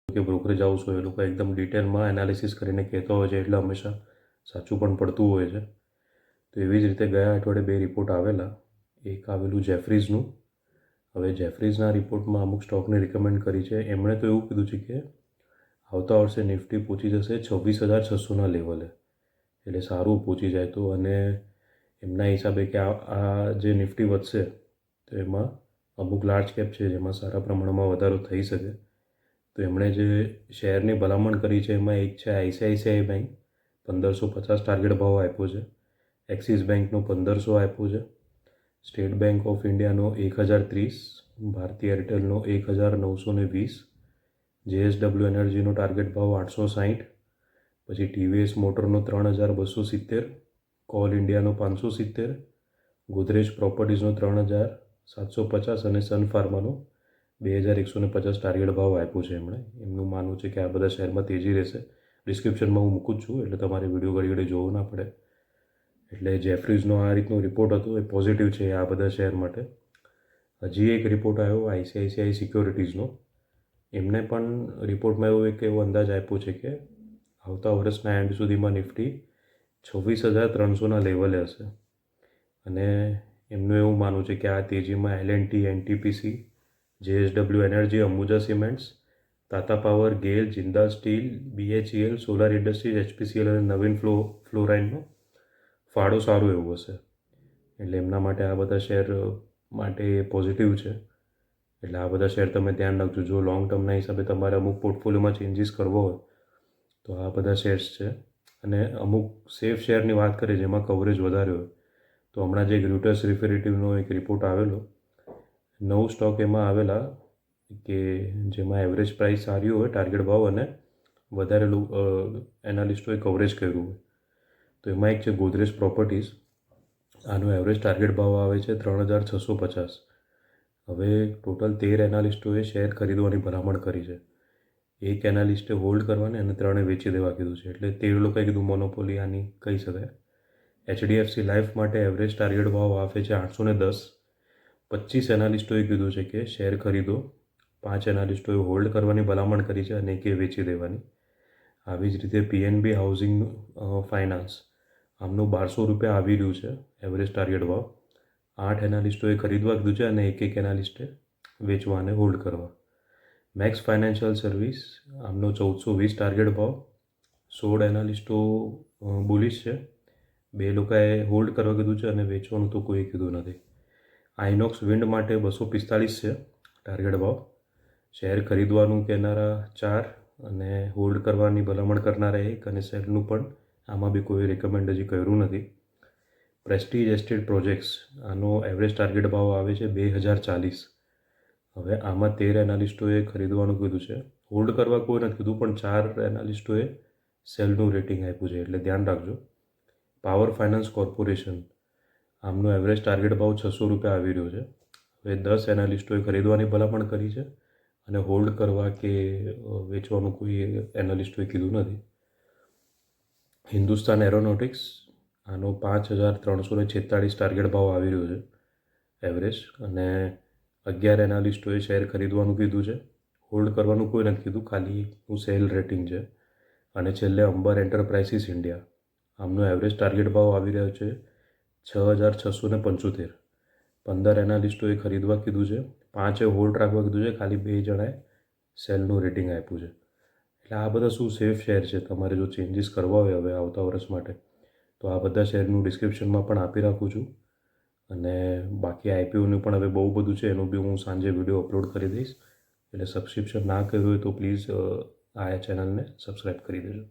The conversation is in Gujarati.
કે બ્રોકરેજ હાઉસ હોય એ લોકો એકદમ ડિટેલમાં એનાલિસિસ કરીને કહેતા હોય છે, એટલે હંમેશા સાચું પણ પડતું હોય છે. તો એવી જ રીતે ગયા અઠવાડિયે 2 રિપોર્ટ આવેલા. એક આવેલું જેફરીઝનું. હવે જેફરીઝના રિપોર્ટમાં અમુક સ્ટોકને રિકમેન્ડ કરી છે. એમણે તો એવું કીધું છે કે આવતા વર્ષે નિફ્ટી પહોંચી જશે 26,600ના લેવલે, એટલે સારું પહોંચી જાય તો. અને એમના હિસાબે કે આ જે નિફ્ટી વધશે તો એમાં અમુક લાર્જ કેપ છે જેમાં સારા પ્રમાણમાં વધારો થઈ શકે. તો એમણે જે શેરની ભલામણ કરી છે એમાં એક છે આઈસીઆઈસીઆઈ બેંક, 1550 ટાર્ગેટ ભાવ આપ્યો છે. એક્સિસ બેંકનો 1500 આપ્યો છે. સ્ટેટ બેંક ઓફ ઇન્ડિયાનો 1030, ભારતીય એરટેલનો 1920, જેએસડબલ્યુ એનર્જીનો ટાર્ગેટ ભાવ 860, પછી ટીવીએસ મોટરનો 3270, કોલ ઇન્ડિયાનો 570, ગોદરેજ પ્રોપર્ટીઝનો 3750 અને સન ફાર્માનો 2150 ટાર્ગેટ ભાવ આપ્યો છે એમણે. એમનું માનવું છે કે આ બધા શેરમાં તેજી રહેશે. ડિસ્ક્રિપ્શનમાં હું મૂકું જ છું, એટલે તમારે વિડીયો ઘડી ઘડી જોવો ના પડે. એટલે જેફરીઝનો આ રીતનો રિપોર્ટ હતો, એ પોઝિટિવ છે આ બધા શેર માટે. હજી એક રિપોર્ટ આવ્યો આઈસીઆઈસીઆઈ સિક્યોરિટીઝનો. એમને પણ રિપોર્ટમાં એવો અંદાજ આપ્યો છે કે આવતા વર્ષના એન્ડ સુધીમાં નિફ્ટી 26,300ના લેવલે હશે. અને એમનું એવું માનવું છે કે આ તેજીમાં LNT, NTPC, JSW energy, Ambuja cements, Tata power, GAIL, Jindal steel, BHEL, solar industries, HPCL અને નવીન ફ્લોરાઇનનો ફાળો સારો એવો હશે. એટલે એમના માટે આ બધા શેર માટે પોઝિટિવ છે. એટલે આ બધા શેર તમે ધ્યાન રાખજો. જો લોંગ ટર્મના હિસાબે તમારે અમુક પોર્ટફોલિયોમાં ચેન્જીસ કરવો હોય તો આ બધા શેર્સ છે. અને અમુક સેફ શેરની વાત કરીએ જેમાં કવરેજ વધારે હોય તો હમણાં જે ગ્રુટસ રિફેરેટિવનો એક રિપોર્ટ આવેલો, 9 સ્ટોક એમાં આવેલા કે જેમાં એવરેજ પ્રાઇસ સારી હોય, ટાર્ગેટ ભાવ અને વધારે એનાલિસ્ટોએ કવરેજ કર્યું હોય. તો એમાં એક છે ગોદરેજ પ્રોપર્ટીઝ. આનો એવરેજ ટાર્ગેટ ભાવ આવે છે 3650. હવે ટોટલ 13 એનાલિસ્ટોએ શેર ખરીદવાની ભલામણ કરી છે. એક એનાલિસ્ટે હોલ્ડ કરવાને અને 3 વેચી દેવા કીધું છે. એટલે 13 લોકોએ કીધું મોનોપોલી આની કહી શકાય. એચડીએફસી લાઈફ માટે એવરેજ ટાર્ગેટ ભાવ આવે છે 810. 25 એનાલિસ્ટોએ કીધું છે કે શેર ખરીદો. 5 એનાલિસ્ટોએ હોલ્ડ કરવાની ભલામણ કરી છે અને એકે વેચી દેવાની. આવી જ રીતે પીએનબી હાઉસિંગ ફાઇનાન્સ, આમનું 1200 રૂપિયા આવી રહ્યું છે એવરેજ ટાર્ગેટ ભાવ. 8 એનાલિસ્ટોએ ખરીદવા કીધું છે અને એક એનાલિસ્ટે વેચવા અને હોલ્ડ કરવા. મેક્સ ફાઇનાન્શિયલ સર્વિસ, આમનો 1420 ટાર્ગેટ ભાવ. 16 એનાલિસ્ટો બુલિશ છે. 2 લોકોએ હોલ્ડ કરવા કીધું છે અને વેચવાનું તો કોઈ કીધું નથી. આઇનોક્સ વિન્ડ માટે 245 છે ટાર્ગેટ ભાવ. શેર ખરીદવાનું કહેનારા 4 અને હોલ્ડ કરવાની ભલામણ કરનારા 1 અને સેલનું પણ આમાં બી કોઈ રેકમેન્ડ હજી કર્યું નથી. પ્રેસ્ટીજ એસ્ટેટ પ્રોજેક્ટ્સ, આનો એવરેજ ટાર્ગેટ ભાવ આવે છે 2040. હવે આમાં 13 એનાલિસ્ટોએ ખરીદવાનું કીધું છે, હોલ્ડ કરવા કોઈ નથી કીધું, પણ 4 એનાલિસ્ટોએ સેલનું રેટિંગ આપ્યું છે, એટલે ધ્યાન રાખજો. પાવર ફાઇનાન્સ કોર્પોરેશન, આમનો એવરેજ ટાર્ગેટ ભાવ 600 રૂપિયા આવી રહ્યો છે. હવે 10 એનાલિસ્ટોએ ખરીદવાની ભલામણ કરી છે અને હોલ્ડ કરવા કે વેચવાનું કોઈ એનાલિસ્ટોએ કીધું નથી. હિન્દુસ્તાન એરોનોટિક્સ, આનો 5346 ટાર્ગેટ ભાવ આવી રહ્યો છે એવરેજ. અને 11 એનાલિસ્ટોએ શેર ખરીદવાનું કીધું છે, હોલ્ડ કરવાનું કોઈ નથી કીધું, ખાલી હું સેલ રેટિંગ છે. અને છેલ્લે અંબર એન્ટરપ્રાઇઝિસ ઇન્ડિયા, આમનો એવરેજ ટાર્ગેટ ભાવ આવી રહ્યો છે 6675. 15 એનાલિસ્ટોએ ખરીદવા કીધું છે, 5એ હોલ્ડ રાખવા કીધું છે, ખાલી 2 જણાએ સેલનું રેટિંગ આપ્યું છે. એટલે આ બધા શું સેફ શેર છે. તમારે જો ચેન્જીસ કરવા હોય હવે આવતા વર્ષ માટે તો આ બધા શેરનું ડિસ્ક્રિપ્શનમાં પણ આપી રાખું છું. અને બાકી આઈપીઓનું પણ હવે બહુ બધું છે, એનું બી હું સાંજે વિડીયો અપલોડ કરી દઈશ. એટલે સબસ્ક્રિપ્શન ના કર્યું હોય તો પ્લીઝ આ ચેનલને સબસ્ક્રાઈબ કરી દેજો.